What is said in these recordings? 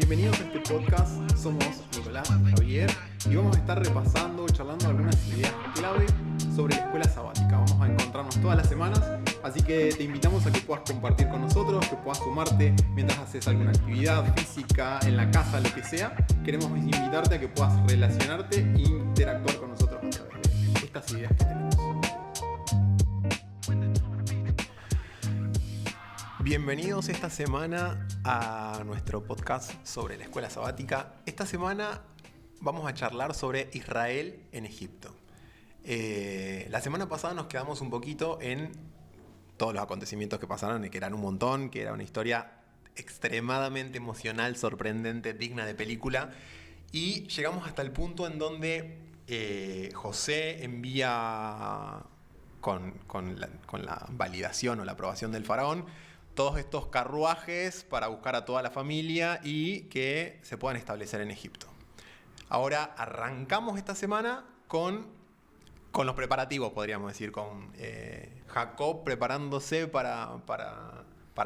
Bienvenidos a este podcast. Somos Nicolás, Javier y vamos a estar repasando, charlando algunas ideas clave sobre la escuela sabática. Vamos a encontrarnos todas las semanas, así que te invitamos a que puedas compartir con nosotros, que puedas sumarte mientras haces alguna actividad física, en la casa, lo que sea. Queremos invitarte a que puedas relacionarte e interactuar con nosotros a través de estas ideas que tenemos. Bienvenidos esta semana a nuestro podcast sobre la escuela sabática. Esta semana vamos a charlar sobre Israel en Egipto. La semana pasada nos quedamos un poquito en todos los acontecimientos que pasaron, que eran un montón, que era una historia extremadamente emocional, sorprendente, digna de película. Y llegamos hasta el punto en donde José envía con la validación o la aprobación del faraón todos estos carruajes para buscar a toda la familia y que se puedan establecer en Egipto. Ahora arrancamos esta semana con los preparativos, podríamos decir, con Jacob preparándose para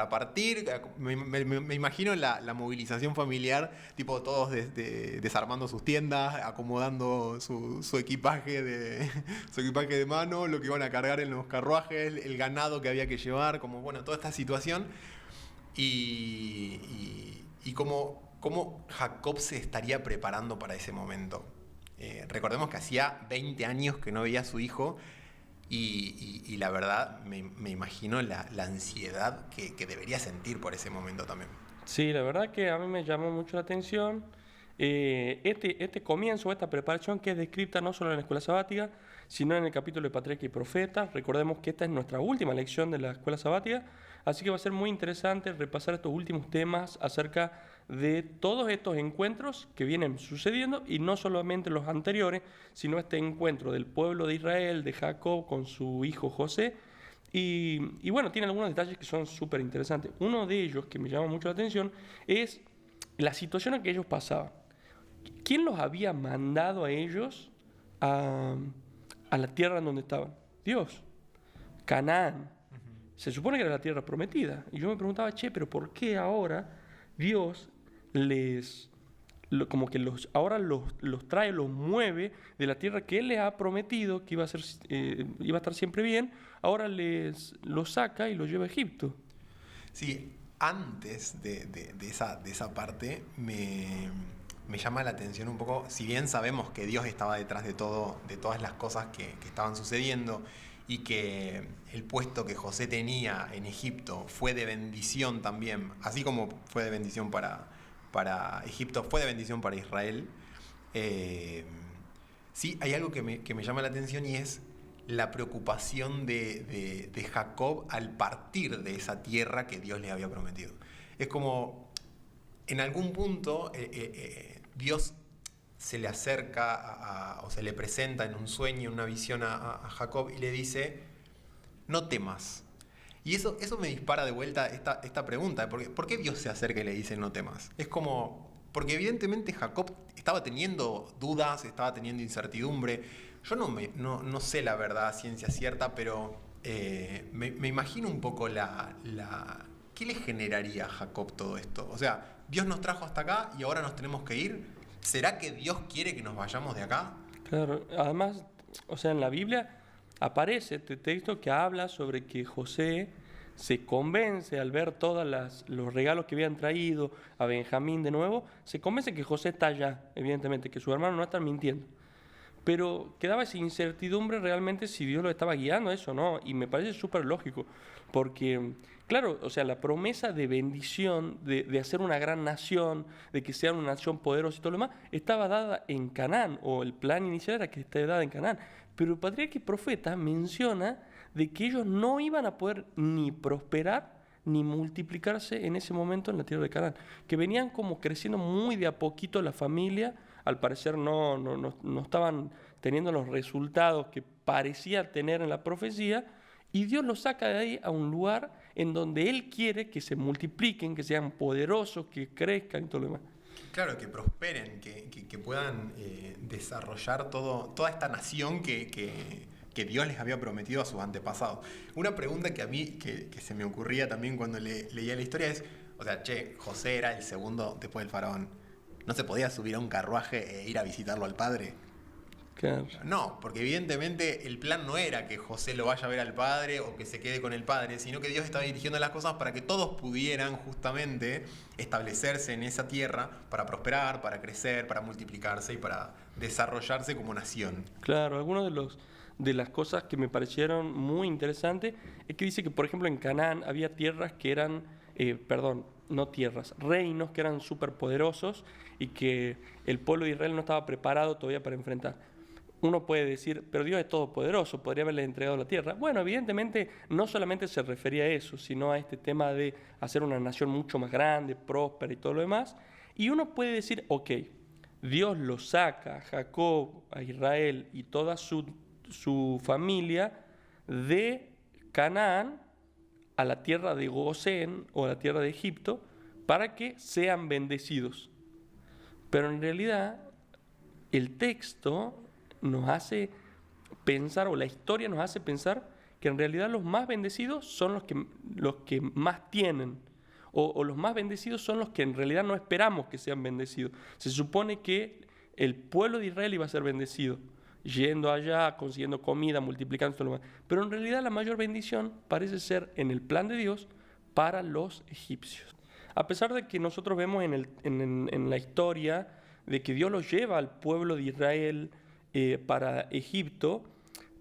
partir. Me imagino la movilización familiar, tipo todos desarmando sus tiendas, acomodando su equipaje de mano, lo que iban a cargar en los carruajes, el ganado que había que llevar, como bueno, toda esta situación. Y cómo Jacob se estaría preparando para ese momento. Recordemos que hacía 20 años que no veía a su hijo. Y la verdad, me imagino la ansiedad que debería sentir por ese momento también. Sí, la verdad que a mí me llamó mucho la atención este comienzo, esta preparación que es descrita no solo en la escuela sabática, sino en el capítulo de Patriarcas y Profetas. Recordemos que esta es nuestra última lección de la escuela sabática, así que va a ser muy interesante repasar estos últimos temas acerca de todos estos encuentros que vienen sucediendo, y no solamente los anteriores, sino este encuentro del pueblo de Israel, de Jacob con su hijo José. Y bueno, tiene algunos detalles que son súper interesantes. Uno de ellos que me llama mucho la atención es la situación en que ellos pasaban. ¿Quién los había mandado a ellos a la tierra en donde estaban? Dios. Canaán. Se supone que era la tierra prometida. Y yo me preguntaba, pero ¿por qué ahora Dios ahora los trae, los mueve de la tierra que Él les ha prometido que iba a estar siempre bien? Ahora los saca y los lleva a Egipto. Sí, antes de esa parte me llama la atención un poco, si bien sabemos que Dios estaba detrás de todas las cosas que estaban sucediendo, y que el puesto que José tenía en Egipto fue de bendición también, así como fue de bendición para Egipto, fue de bendición para Israel. Sí, hay algo que me llama la atención, y es la preocupación de Jacob al partir de esa tierra que Dios le había prometido. Es como, en algún punto, Dios se le acerca o se le presenta en un sueño, en una visión a Jacob, y le dice: no temas. Y eso me dispara de vuelta esta pregunta, ¿por qué Dios se acerca y le dice no temas? Es como, porque evidentemente Jacob estaba teniendo dudas, estaba teniendo incertidumbre. Yo no sé la verdad, ciencia cierta, pero me imagino un poco ¿qué le generaría a Jacob todo esto? O sea, Dios nos trajo hasta acá y ahora nos tenemos que ir. ¿Será que Dios quiere que nos vayamos de acá? Claro, además, o sea, en la Biblia aparece este texto que habla sobre que José se convence al ver todos los regalos que habían traído a Benjamín de nuevo, se convence que José está allá, evidentemente, que su hermano no está mintiendo. Pero quedaba esa incertidumbre realmente si Dios lo estaba guiando a eso o no, y me parece súper lógico, porque, claro, o sea, la promesa de bendición, de hacer una gran nación, de que sea una nación poderosa y todo lo demás, estaba dada en Canaán, o el plan inicial era que esté dada en Canaán. Pero el Patriarca y Profeta menciona de que ellos no iban a poder ni prosperar ni multiplicarse en ese momento en la tierra de Canaán, que venían como creciendo muy de a poquito la familia. Al parecer no estaban teniendo los resultados que parecía tener en la profecía, y Dios los saca de ahí a un lugar en donde Él quiere que se multipliquen, que sean poderosos, que crezcan y todo lo demás. Claro, que prosperen, que puedan desarrollar toda esta nación que Dios les había prometido a sus antepasados. Una pregunta que a mí que se me ocurría también cuando leía la historia es: O sea, José era el segundo después del faraón. ¿No se podía subir a un carruaje e ir a visitarlo al padre? Claro. No, porque evidentemente el plan no era que José lo vaya a ver al padre o que se quede con el padre, sino que Dios estaba dirigiendo las cosas para que todos pudieran justamente establecerse en esa tierra para prosperar, para crecer, para multiplicarse y para desarrollarse como nación. Claro, algunos de las cosas que me parecieron muy interesantes es que dice que, por ejemplo, en Canaán había tierras que eran, no tierras, reinos que eran súper poderosos y que el pueblo de Israel no estaba preparado todavía para enfrentar. Uno puede decir, pero Dios es todopoderoso, podría haberle entregado la tierra. Bueno, evidentemente no solamente se refería a eso, sino a este tema de hacer una nación mucho más grande, próspera y todo lo demás. Y uno puede decir, ok, Dios lo saca a Jacob, a Israel y toda su familia de Canaán a la tierra de Gosén o a la tierra de Egipto para que sean bendecidos. Pero en realidad el texto nos hace pensar, o la historia nos hace pensar, que en realidad los más bendecidos son los que más tienen, o los más bendecidos son los que en realidad no esperamos que sean bendecidos. Se supone que el pueblo de Israel iba a ser bendecido, yendo allá, consiguiendo comida, multiplicando todo lo demás. Pero en realidad la mayor bendición parece ser en el plan de Dios para los egipcios. A pesar de que nosotros vemos en la historia de que Dios los lleva al pueblo de Israel para Egipto,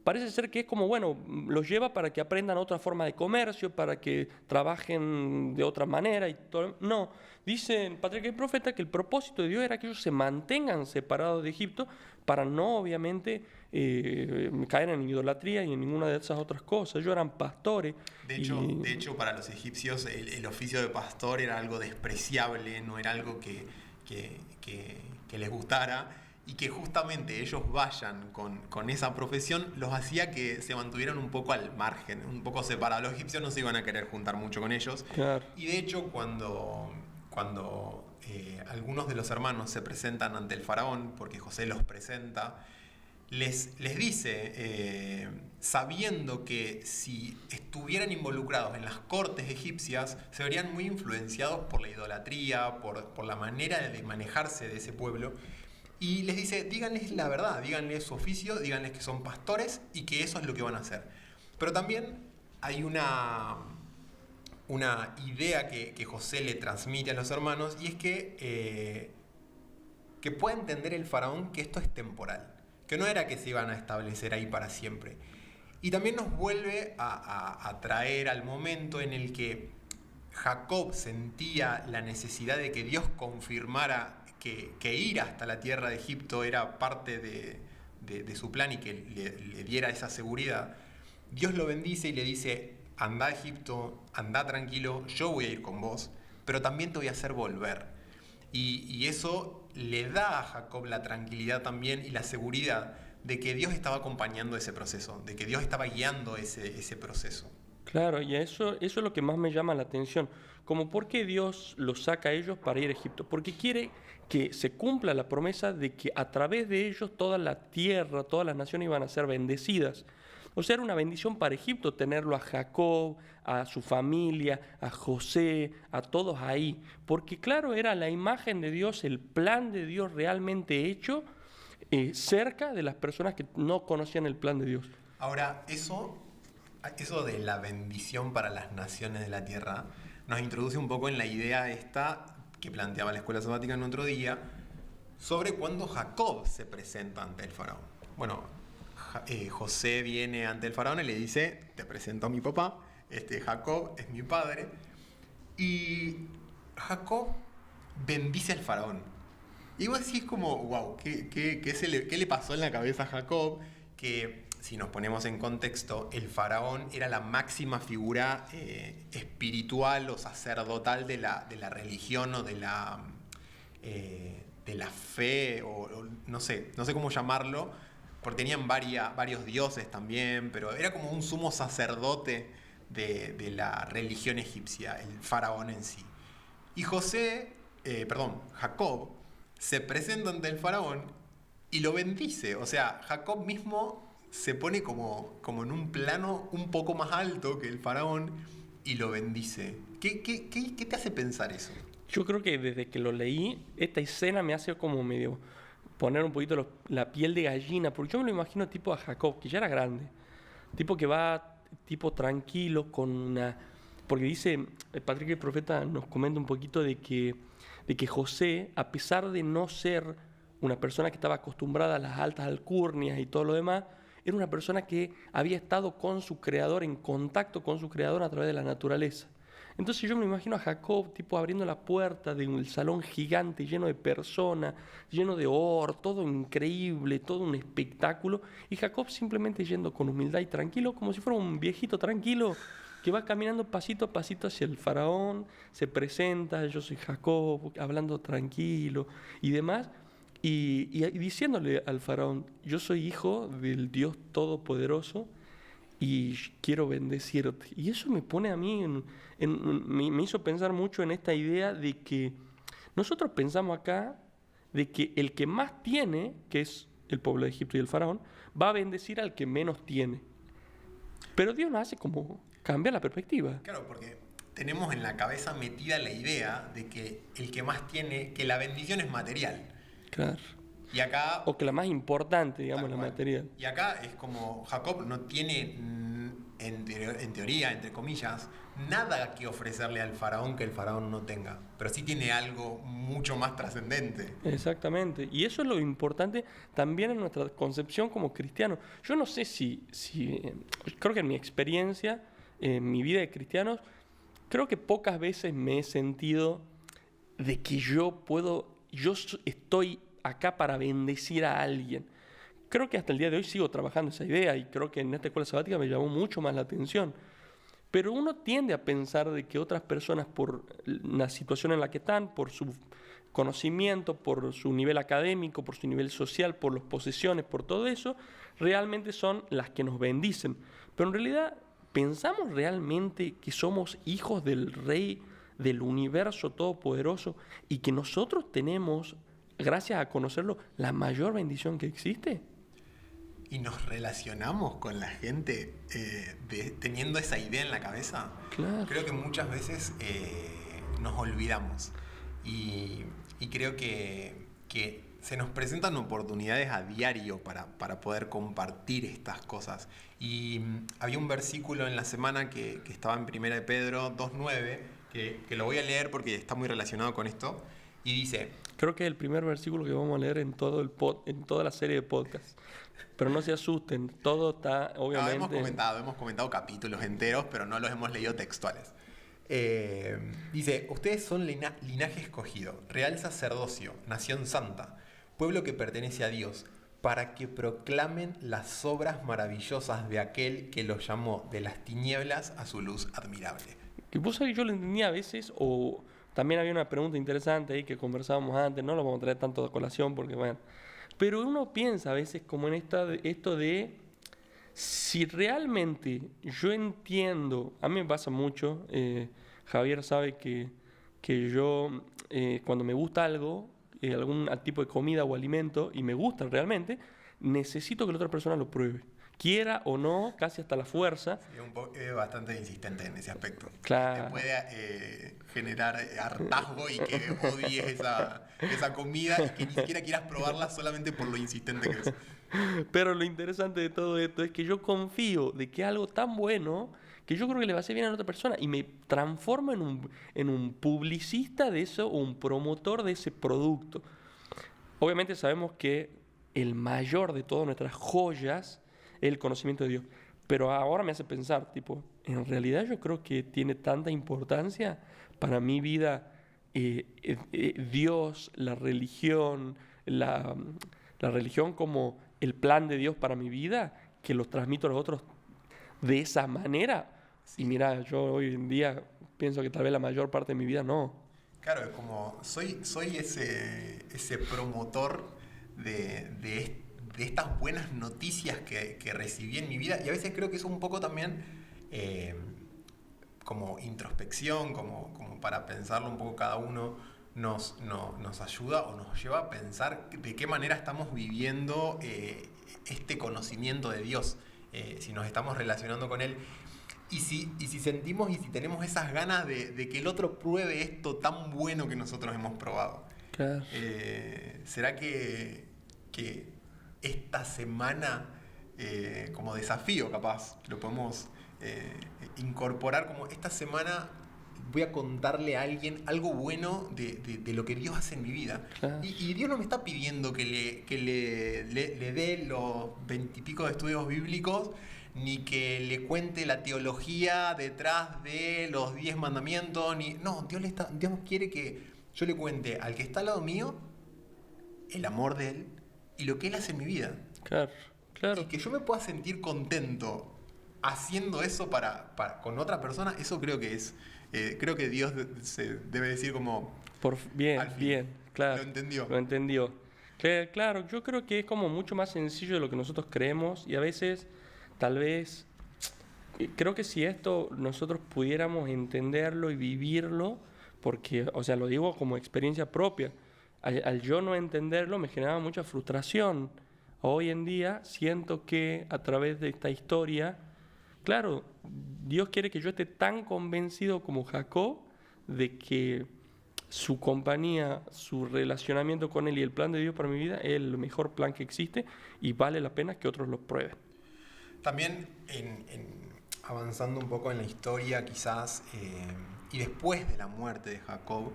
parece ser que es como, bueno, los lleva para que aprendan otra forma de comercio, para que trabajen de otra manera y todo. No, dicen Patriarca y Profeta que el propósito de Dios era que ellos se mantengan separados de Egipto para no, obviamente, caer en idolatría y en ninguna de esas otras cosas. Ellos eran pastores. De hecho, para los egipcios el oficio de pastor era algo despreciable, no era algo que les gustara. Y que justamente ellos vayan con esa profesión los hacía que se mantuvieran un poco al margen, un poco separados. Los egipcios no se iban a querer juntar mucho con ellos. Claro. Y de hecho, cuando algunos de los hermanos se presentan ante el faraón, porque José los presenta, les dice, sabiendo que si estuvieran involucrados en las cortes egipcias, se verían muy influenciados por la idolatría, por la manera de manejarse de ese pueblo. Y les dice, díganles la verdad, díganles su oficio, díganles que son pastores y que eso es lo que van a hacer. Pero también hay una idea que José le transmite a los hermanos, y es que pueda entender el faraón que esto es temporal, que no era que se iban a establecer ahí para siempre. Y también nos vuelve a traer al momento en el que Jacob sentía la necesidad de que Dios confirmara que ir hasta la tierra de Egipto era parte de su plan y que le diera esa seguridad. Dios lo bendice y le dice, anda a Egipto, anda tranquilo, yo voy a ir con vos, pero también te voy a hacer volver. Y eso le da a Jacob la tranquilidad también y la seguridad de que Dios estaba acompañando ese proceso, de que Dios estaba guiando ese proceso. Claro, y eso es lo que más me llama la atención. Como por qué Dios los saca a ellos para ir a Egipto. Porque quiere que se cumpla la promesa de que a través de ellos toda la tierra, todas las naciones iban a ser bendecidas. O sea, era una bendición para Egipto tenerlo a Jacob, a su familia, a José, a todos ahí. Porque claro, era la imagen de Dios, el plan de Dios realmente hecho cerca de las personas que no conocían el plan de Dios. Ahora, eso de la bendición para las naciones de la tierra nos introduce un poco en la idea esta que planteaba la escuela sabática en otro día sobre cuando Jacob se presenta ante el faraón. Bueno, José viene ante el faraón y le dice, te presento a mi papá, Jacob es mi padre, y Jacob bendice al faraón. Y vos decís como, wow, ¿qué le pasó en la cabeza a Jacob? Que si nos ponemos en contexto, el faraón era la máxima figura espiritual o sacerdotal de la religión o de la fe, o no sé cómo llamarlo, porque tenían varios dioses también, pero era como un sumo sacerdote de la religión egipcia, el faraón en sí. Y Jacob se presenta ante el faraón y lo bendice. O sea, Jacob mismo se pone como en un plano un poco más alto que el faraón y lo bendice. ¿Qué te hace pensar eso? Yo creo que desde que lo leí, esta escena me hace como medio poner un poquito la piel de gallina, porque yo me lo imagino tipo a Jacob, que ya era grande, tipo que va tipo tranquilo con una... Porque dice, Patrick el profeta nos comenta un poquito de que José, a pesar de no ser una persona que estaba acostumbrada a las altas alcurnias y todo lo demás, era una persona que había estado con su creador, en contacto con su creador a través de la naturaleza. Entonces yo me imagino a Jacob tipo abriendo la puerta de un salón gigante lleno de personas, lleno de oro, todo increíble, todo un espectáculo, y Jacob simplemente yendo con humildad y tranquilo, como si fuera un viejito tranquilo que va caminando pasito a pasito hacia el faraón, se presenta, yo soy Jacob, hablando tranquilo y demás, y diciéndole al faraón, yo soy hijo del Dios Todopoderoso y quiero bendecirte. Y eso me pone a mí, me hizo pensar mucho en esta idea de que nosotros pensamos acá de que el que más tiene, que es el pueblo de Egipto y el faraón, va a bendecir al que menos tiene. Pero Dios nos hace como cambiar la perspectiva. Claro, porque tenemos en la cabeza metida la idea de que el que más tiene, que la bendición es material. Claro. Y acá... O que la más importante, digamos, la material. Y acá es como Jacob no tiene, en teoría, entre comillas, nada que ofrecerle al faraón que el faraón no tenga. Pero sí tiene algo mucho más trascendente. Exactamente. Y eso es lo importante también en nuestra concepción como cristianos. Yo no sé si creo que en mi experiencia, en mi vida de cristianos, creo que pocas veces me he sentido de que yo estoy acá para bendecir a alguien. Creo que hasta el día de hoy sigo trabajando esa idea y creo que en esta escuela sabática me llamó mucho más la atención. Pero uno tiende a pensar de que otras personas, por la situación en la que están, por su conocimiento, por su nivel académico, por su nivel social, por las posesiones, por todo eso, realmente son las que nos bendicen. Pero en realidad, ¿pensamos realmente que somos hijos del Rey del universo todopoderoso y que nosotros tenemos, gracias a conocerlo, la mayor bendición que existe? ¿Y nos relacionamos con la gente teniendo esa idea en la cabeza? Claro. Creo que muchas veces nos olvidamos. Y creo que se nos presentan oportunidades a diario para poder compartir estas cosas. Y había un versículo en la semana que estaba en 1 de Pedro 2.9, que lo voy a leer porque está muy relacionado con esto. Y dice... Creo que es el primer versículo que vamos a leer en toda la serie de podcasts. Pero no se asusten, todo está obviamente... hemos comentado capítulos enteros, pero no los hemos leído textuales. Dice, ustedes son linaje escogido, real sacerdocio, nación santa, pueblo que pertenece a Dios, para que proclamen las obras maravillosas de aquel que los llamó de las tinieblas a su luz admirable. Y vos sabés, yo lo entendía a veces, o también había una pregunta interesante ahí que conversábamos antes, no lo vamos a traer tanto a colación porque bueno... Pero uno piensa a veces como en esto de si realmente yo entiendo, a mí me pasa mucho, Javier sabe que yo cuando me gusta algo, algún tipo de comida o alimento, y me gusta realmente, necesito que la otra persona lo pruebe. Quiera o no, casi hasta la fuerza. Sí, es bastante insistente en ese aspecto. Claro. Te puede generar hartazgo y que odies esa comida y que ni siquiera quieras probarla solamente por lo insistente que es. Pero lo interesante de todo esto es que yo confío de que algo tan bueno que yo creo que le va a hacer bien a la otra persona y me transformo en un publicista de eso o un promotor de ese producto. Obviamente sabemos que el mayor de todas nuestras joyas es el conocimiento de Dios. Pero ahora me hace pensar, tipo, en realidad yo creo que tiene tanta importancia para mi vida Dios, la religión como el plan de Dios para mi vida, que lo transmito a los otros de esa manera. Sí. Y mira, yo hoy en día pienso que tal vez la mayor parte de mi vida no. Claro, es como soy ese promotor de estas buenas noticias que recibí en mi vida, y a veces creo que es un poco también como introspección, como para pensarlo un poco cada uno, nos ayuda o nos lleva a pensar de qué manera estamos viviendo este conocimiento de Dios, si nos estamos relacionando con Él. Y si sentimos y si tenemos esas ganas de que el otro pruebe esto tan bueno que nosotros hemos probado. Claro. ¿Será que esta semana, como desafío capaz, lo podemos incorporar como esta semana voy a contarle a alguien algo bueno de lo que Dios hace en mi vida? Claro. Y Dios no me está pidiendo que le dé los 20 y pico de estudios bíblicos, ni que le cuente la teología detrás de los 10 mandamientos, no, Dios quiere que yo le cuente al que está al lado mío el amor de Él y lo que Él hace en mi vida. Claro, claro. Y que yo me pueda sentir contento haciendo eso con otra persona, eso creo que es, creo que Dios se debe decir como... Bien, al fin, bien, claro. Lo entendió. Claro, yo creo que es como mucho más sencillo de lo que nosotros creemos y a veces, tal vez, creo que si esto nosotros pudiéramos entenderlo y vivirlo, porque, o sea, lo digo como experiencia propia, al yo no entenderlo me generaba mucha frustración. Hoy en día siento que a través de esta historia, claro, Dios quiere que yo esté tan convencido como Jacob de que su compañía, su relacionamiento con Él y el plan de Dios para mi vida es el mejor plan que existe y vale la pena que otros lo prueben. También avanzando un poco en la historia quizás, y después de la muerte de Jacob,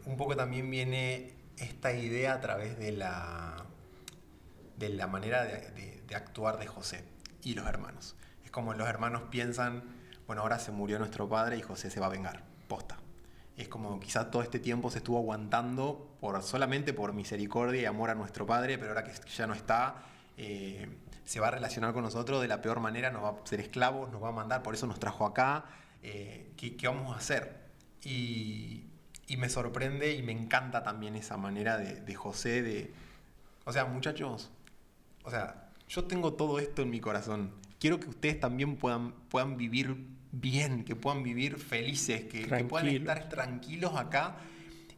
un poco también viene esta idea a través de la manera de actuar de José y los hermanos. Es como los hermanos piensan, bueno, ahora se murió nuestro padre y José se va a vengar, posta. Es como quizá todo este tiempo se estuvo aguantando solamente por misericordia y amor a nuestro padre, pero ahora que ya no está, se va a relacionar con nosotros de la peor manera, nos va a ser esclavos, nos va a mandar, por eso nos trajo acá. ¿Qué vamos a hacer? Y me sorprende y me encanta también esa manera de José o sea, muchachos, o sea, yo tengo todo esto en mi corazón. Quiero que ustedes también puedan vivir bien, que puedan vivir felices, que puedan estar tranquilos acá.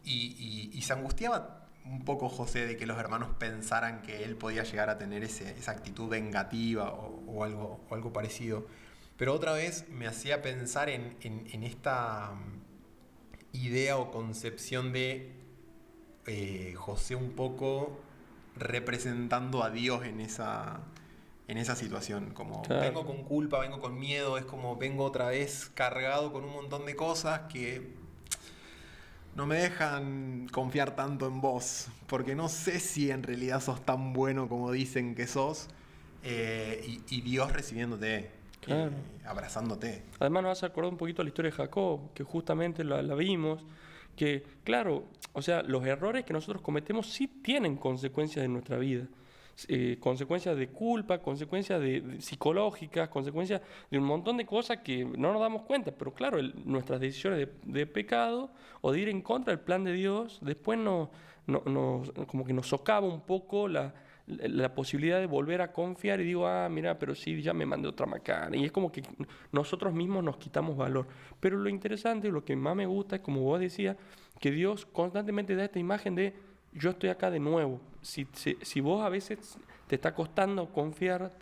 Y se angustiaba un poco José de que los hermanos pensaran que él podía llegar a tener esa actitud vengativa o algo parecido. Pero otra vez me hacía pensar en esta idea o concepción de José un poco representando a Dios en esa situación, como Claro. vengo con culpa, vengo con miedo, es como vengo otra vez cargado con un montón de cosas que no me dejan confiar tanto en vos, porque no sé si en realidad sos tan bueno como dicen que sos, y Dios recibiéndote, Claro. abrazándote. Además nos hace acordar un poquito la historia de Jacob, que justamente la vimos, que claro, o sea, los errores que nosotros cometemos sí tienen consecuencias en nuestra vida. Consecuencias de culpa, consecuencias de psicológicas, consecuencias de un montón de cosas que no nos damos cuenta, pero claro, nuestras decisiones de pecado o de ir en contra del plan de Dios, después como que nos socava un poco la posibilidad de volver a confiar y digo, mira, pero sí, ya me mandé otra macana. Y es como que nosotros mismos nos quitamos valor. Pero lo interesante, lo que más me gusta es, como vos decías, que Dios constantemente da esta imagen de yo estoy acá de nuevo. Si vos a veces te está costando confiar,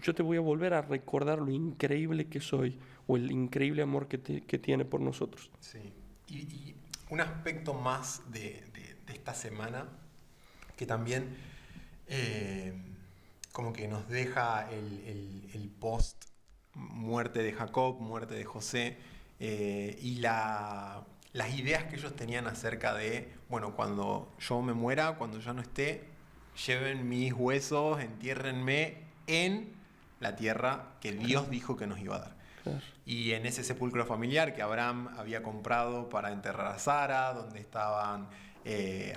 yo te voy a volver a recordar lo increíble que soy o el increíble amor que tiene por nosotros. Sí. Y un aspecto más de esta semana que también como que nos deja el post muerte de Jacob, muerte de José, y las ideas que ellos tenían acerca de, bueno, cuando yo me muera, cuando ya no esté, lleven mis huesos, entiérrenme en la tierra que Dios dijo que nos iba a dar. Claro. Y en ese sepulcro familiar que Abraham había comprado para enterrar a Sara, donde estaban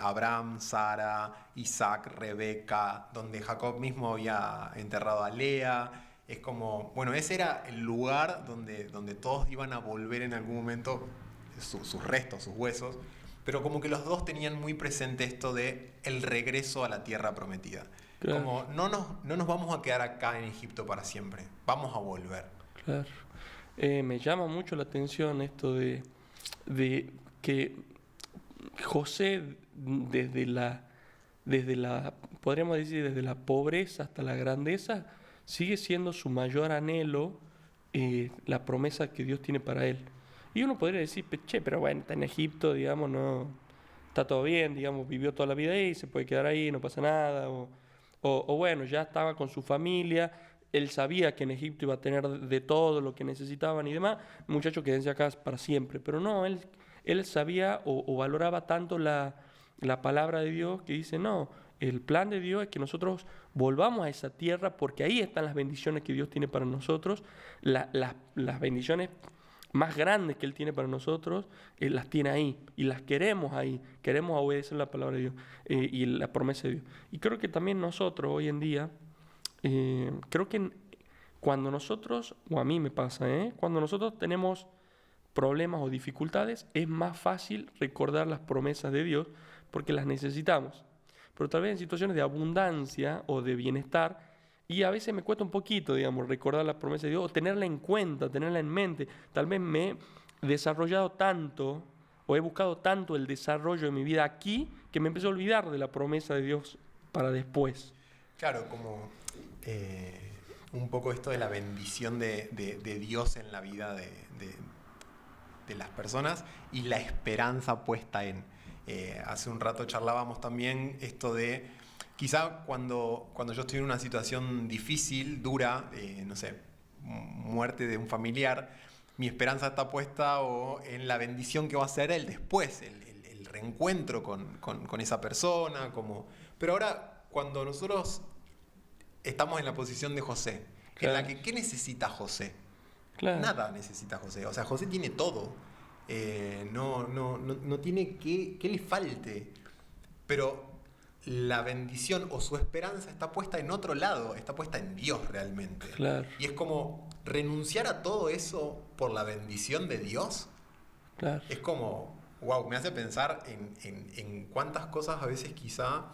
Abraham, Sara, Isaac, Rebeca, donde Jacob mismo había enterrado a Lea. Es como, bueno, ese era el lugar donde todos iban a volver en algún momento, sus restos, sus huesos, pero como que los dos tenían muy presente esto de el regreso a la tierra prometida. Claro. Como no nos vamos a quedar acá en Egipto para siempre, vamos a volver. Claro. Me llama mucho la atención esto de que José podríamos decir, desde la pobreza hasta la grandeza, sigue siendo su mayor anhelo la promesa que Dios tiene para él. Y uno podría decir, che, pero bueno, está en Egipto, digamos, no, está todo bien, digamos, vivió toda la vida ahí, se puede quedar ahí, no pasa nada, o bueno, ya estaba con su familia, él sabía que en Egipto iba a tener de todo lo que necesitaban y demás, muchachos, quédense acá para siempre, pero no, él sabía o valoraba tanto la palabra de Dios que dice, no, el plan de Dios es que nosotros volvamos a esa tierra porque ahí están las bendiciones que Dios tiene para nosotros, las bendiciones más grandes que Él tiene para nosotros, Él las tiene ahí y las queremos ahí, queremos obedecer la palabra de Dios y la promesa de Dios. Y creo que también nosotros hoy en día, creo que cuando nosotros, o a mí me pasa, cuando nosotros tenemos problemas o dificultades, es más fácil recordar las promesas de Dios porque las necesitamos. Pero tal vez en situaciones de abundancia o de bienestar, y a veces me cuesta un poquito, digamos, recordar la promesa de Dios o tenerla en cuenta, tenerla en mente. Tal vez me he desarrollado tanto o he buscado tanto el desarrollo de mi vida aquí que me empecé a olvidar de la promesa de Dios para después. Claro, como un poco esto de la bendición de Dios en la vida de las personas y la esperanza puesta en. Hace un rato charlábamos también esto de quizá cuando yo estoy en una situación difícil, dura, no sé, muerte de un familiar, mi esperanza está puesta o en la bendición que va a ser el después, el reencuentro con esa persona. Pero ahora, cuando nosotros estamos en la posición de José, Claro. en la que ¿qué necesita José? Claro. Nada necesita José. O sea, José tiene todo. No tiene que le falte. Pero la bendición o su esperanza está puesta en otro lado, está puesta en Dios realmente. Claro. Y es como renunciar a todo eso por la bendición de Dios. Claro. Es como, wow, me hace pensar en cuántas cosas a veces quizá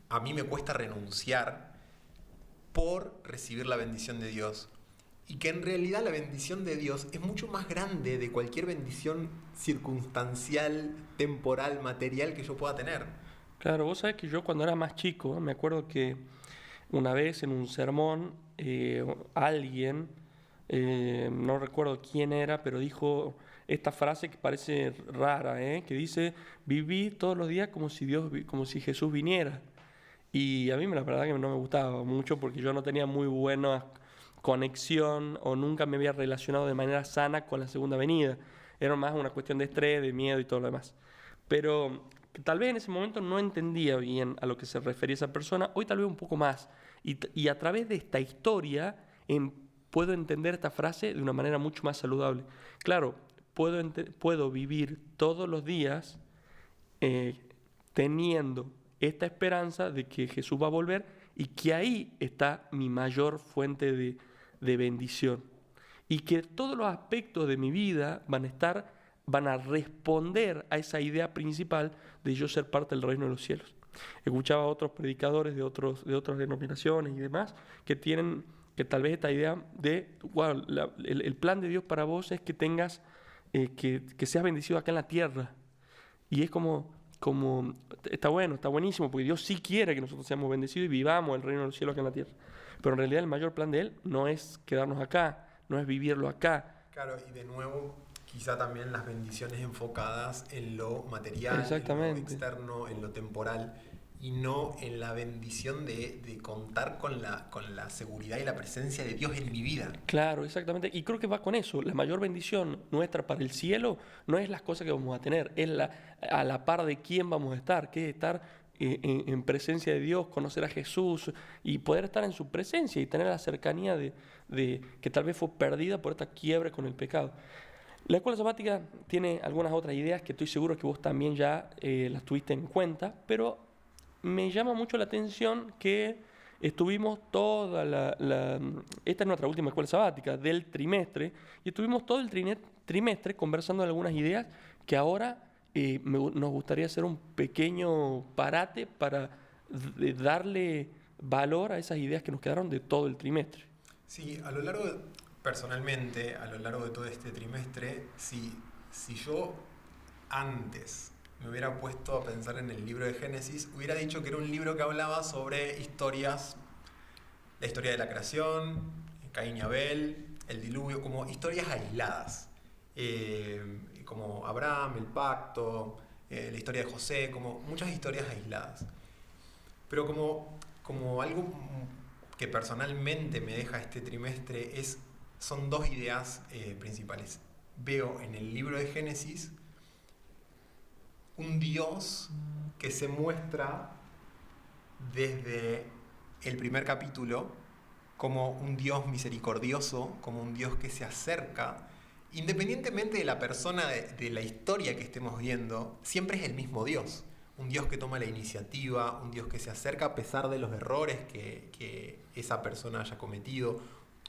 a mí me cuesta renunciar por recibir la bendición de Dios. Y que en realidad la bendición de Dios es mucho más grande de cualquier bendición circunstancial, temporal, material que yo pueda tener. Claro, vos sabés que yo cuando era más chico, me acuerdo que una vez en un sermón, alguien, no recuerdo quién era, pero dijo esta frase que parece rara, que dice, viví todos los días como si Jesús viniera. Y a mí la verdad que no me gustaba mucho porque yo no tenía muy buena conexión o nunca me había relacionado de manera sana con la segunda venida. Era más una cuestión de estrés, de miedo y todo lo demás. Pero tal vez en ese momento no entendía bien a lo que se refería esa persona, hoy tal vez un poco más. Y a través de esta historia puedo entender esta frase de una manera mucho más saludable. Claro, puedo vivir todos los días teniendo esta esperanza de que Jesús va a volver y que ahí está mi mayor fuente de bendición. Y que todos los aspectos de mi vida van a responder a esa idea principal de yo ser parte del reino de los cielos. Escuchaba a otros predicadores de otras denominaciones y demás que tienen que tal vez esta idea de, wow, el plan de Dios para vos es que tengas, que seas bendecido acá en la tierra. Y es como está bueno, está buenísimo, porque Dios sí quiere que nosotros seamos bendecidos y vivamos el reino de los cielos acá en la tierra. Pero en realidad el mayor plan de Él no es quedarnos acá, no es vivirlo acá. Claro, y de nuevo, quizá también las bendiciones enfocadas en lo material, Exactamente. en lo externo, en lo temporal, y no en la bendición de contar con la seguridad y la presencia de Dios en mi vida. Claro, exactamente. Y creo que va con eso. La mayor bendición nuestra para el cielo no es las cosas que vamos a tener, es a la par de quién vamos a estar, que es estar en presencia de Dios, conocer a Jesús y poder estar en su presencia y tener la cercanía de que tal vez fue perdida por esta quiebre con el pecado. La escuela sabática tiene algunas otras ideas que estoy seguro que vos también ya las tuviste en cuenta, pero me llama mucho la atención que estuvimos esta es nuestra última escuela sabática del trimestre, y estuvimos todo el trimestre conversando de algunas ideas que ahora nos gustaría hacer un pequeño parate para darle valor a esas ideas que nos quedaron de todo el trimestre. Sí, personalmente, a lo largo de todo este trimestre, si yo antes me hubiera puesto a pensar en el libro de Génesis, hubiera dicho que era un libro que hablaba sobre historias la historia de la creación, Caín y Abel, el diluvio, como historias aisladas. Como Abraham, el pacto, la historia de José, como muchas historias aisladas. Pero como algo que personalmente me deja este trimestre son dos ideas principales. Veo en el libro de Génesis un Dios que se muestra desde el primer capítulo como un Dios misericordioso, como un Dios que se acerca, independientemente de la persona, de la historia que estemos viendo, siempre es el mismo Dios. Un Dios que toma la iniciativa, un Dios que se acerca a pesar de los errores que esa persona haya cometido,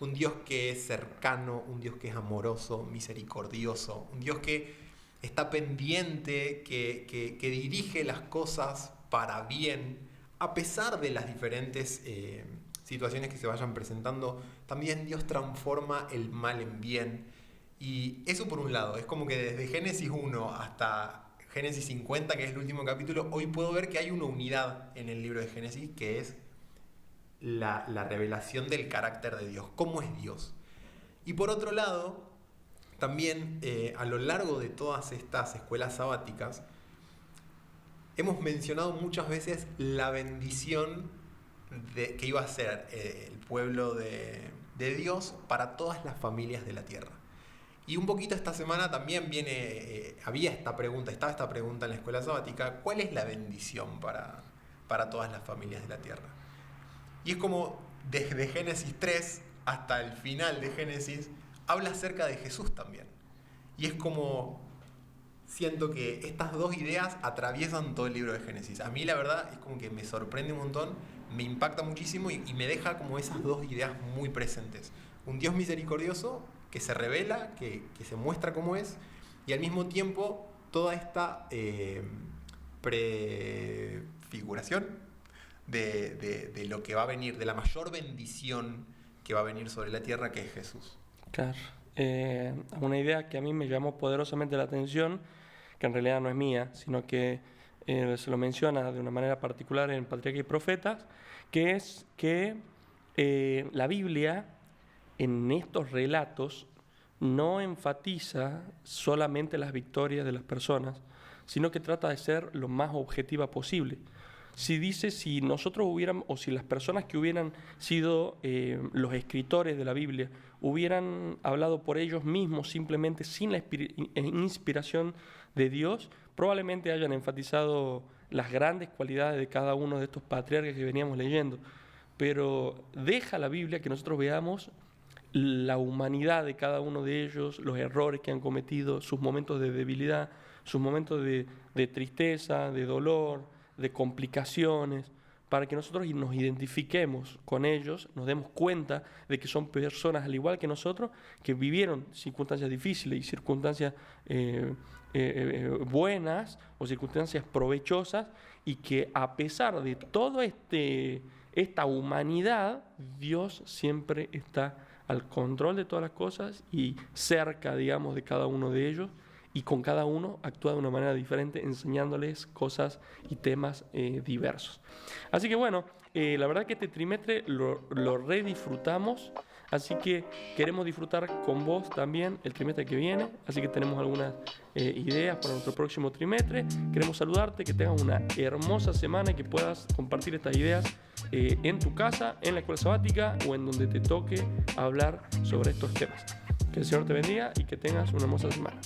un Dios que es cercano, un Dios que es amoroso, misericordioso, un Dios que está pendiente, que dirige las cosas para bien, a pesar de las diferentes situaciones que se vayan presentando. También Dios transforma el mal en bien. Y eso por un lado, es como que desde Génesis 1 hasta Génesis 50, que es el último capítulo, hoy puedo ver que hay una unidad en el libro de Génesis, que es la revelación del carácter de Dios, cómo es Dios. Y por otro lado, también a lo largo de todas estas escuelas sabáticas, hemos mencionado muchas veces la bendición que iba a ser el pueblo de Dios para todas las familias de la tierra. Y un poquito esta semana también estaba esta pregunta en la escuela sabática: ¿cuál es la bendición para todas las familias de la tierra? Y es como desde Génesis 3 hasta el final de Génesis habla acerca de Jesús también. Y es como, siento que estas dos ideas atraviesan todo el libro de Génesis. A mí la verdad es como que me sorprende un montón, me impacta muchísimo y me deja como esas dos ideas muy presentes. Un Dios misericordioso que se revela, que se muestra cómo es, y al mismo tiempo toda esta prefiguración de lo que va a venir, de la mayor bendición que va a venir sobre la tierra, que es Jesús. Claro. Una idea que a mí me llamó poderosamente la atención, que en realidad no es mía, sino que se lo menciona de una manera particular en Patriarcas y Profetas, que es que la Biblia en estos relatos no enfatiza solamente las victorias de las personas, sino que trata de ser lo más objetiva posible. Si nosotros hubiéramos, o si las personas que hubieran sido los escritores de la Biblia hubieran hablado por ellos mismos simplemente sin la inspiración de Dios, probablemente hayan enfatizado las grandes cualidades de cada uno de estos patriarcas que veníamos leyendo. Pero deja la Biblia que nosotros veamos la humanidad de cada uno de ellos, los errores que han cometido, sus momentos de debilidad, sus momentos de tristeza, de dolor, de complicaciones, para que nosotros nos identifiquemos con ellos, nos demos cuenta de que son personas al igual que nosotros, que vivieron circunstancias difíciles y circunstancias buenas o circunstancias provechosas, y que a pesar de toda esta humanidad, Dios siempre está al control de todas las cosas y cerca, digamos, de cada uno de ellos, y con cada uno actúa de una manera diferente, enseñándoles cosas y temas diversos. Así que bueno, la verdad que este trimestre lo redisfrutamos, así que queremos disfrutar con vos también el trimestre que viene, así que tenemos algunas ideas para nuestro próximo trimestre. Queremos saludarte, que tengas una hermosa semana y que puedas compartir estas ideas en tu casa, en la escuela sabática o en donde te toque hablar sobre estos temas. Que el Señor te bendiga y que tengas una hermosa semana.